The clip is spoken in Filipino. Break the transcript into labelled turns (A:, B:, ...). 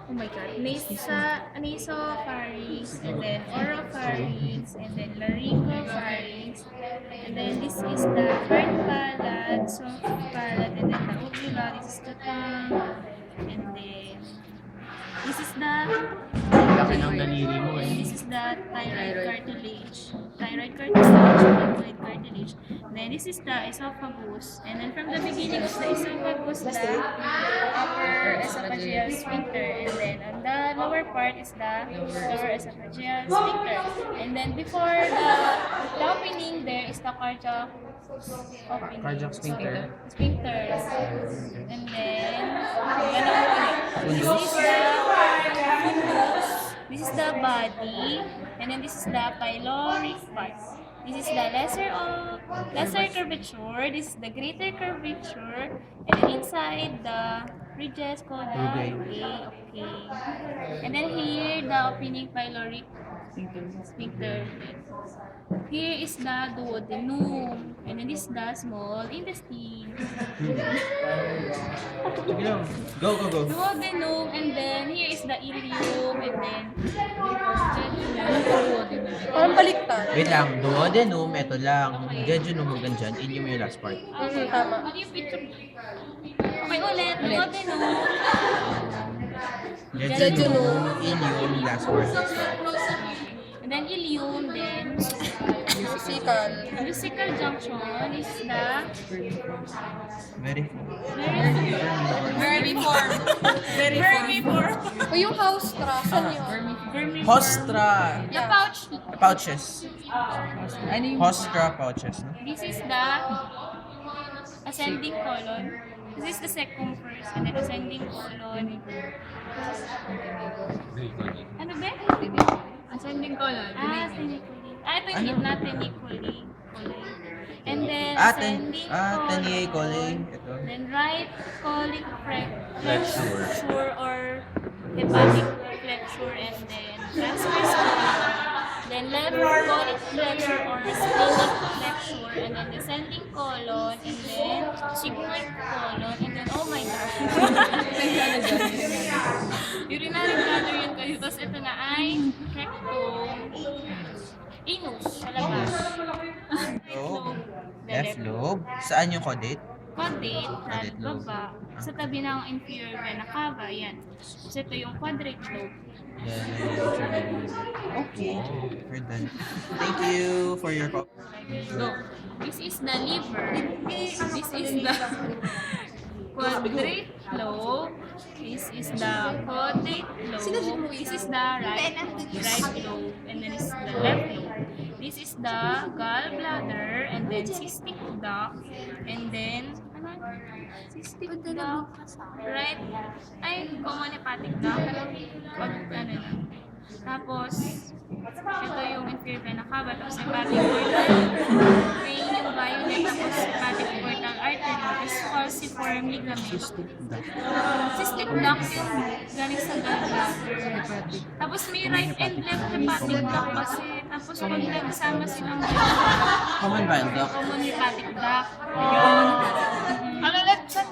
A: Oh my God. Nasopharynx, and then oropharynx, and then laryngopharynx, and then this is the hard palate, soft palate, and then the uvula, this is the tongue, and then this is the
B: Laki ng daliri mo
A: and
B: eh.
A: this is the thyroid cartilage. Thyroid cartilage, thyroid cartilage. Then this is the esophagus. And then from the beginning of the esophagus, the upper esophageal sphincter. And then on the lower part is the lower esophageal sphincter. And then before the opening, there is the cardiac opening.
B: Cardiac sphincter.
A: Sphincter. And then, ganun ulit. This is the body, and then this is the pyloric part. This is the lesser curvature. This is the greater curvature, and then inside the ridges called the rugae. Okay. And then here the opening pyloric sphincter. Here is the duodenum, and then this is the small intestine.
B: Sige lang. Go.
A: Duodenum, and then here is the ileum, and then
C: Parang baliktad.
B: Wait lang. Duodenum, ito lang. Jejunum hanggang dyan. Ilium yung last part.
C: Tama.
A: Ano yung picture? Okay, ulit. Duodenum.
B: Jejunum, ilium, last part.
A: And then ileum, then
C: Musical.
A: musical junction is the
B: Very
C: Vermiform.
A: vermiform.
C: O yung house tra, saan yun?
A: Vermiform.
B: Hostra.
A: The pouch.
B: Pouches. Hostra pouches. No?
A: This is the ascending colon. This is the second first, and then ascending colon. Ano ba? Ascending colon. Ascending colon. Ito yung hit natin ni coli. And then ascending colon.
B: Tenier coli. Ito.
A: Then right colic flexure or hepatic flexure, and then transverse colon. Then left colic flexure or splenic flexure, and then descending colon, and then sigmoid colon, and then oh my God. Urinary bladder yun kayo. Tapos ito na ay rectum. Inus, sa labas.
B: Lobe. Left lobe. Saan yung caudate?
A: Caudate, sa
B: Caudate lobe.
A: baba. Sa tabi ng inferior vena cava, yan. So ito yung quadrate lobe.
B: Yan. Okay. We're done. Thank you for your call.
A: So, this is the liver. This is the quadrate lobe. This is the caudate lobe. This is the right lobe. And then this is the left lobe. This is the gallbladder, and then cystic duct, and then cystic duct, right? Ay, common hepatic duct. Pag ano na. Tapos, ito yung inferior vena cava, tapos hepatic portal vein, yung violet, tapos hepatic portal artery, tapos falciform ligament. Cystic duct yung galing sa gallbladder. Tapos may right and left hepatic duct kasi, tapos pag nagsama silang
B: Common bile duct.
A: common hepatic duct. Ano left side?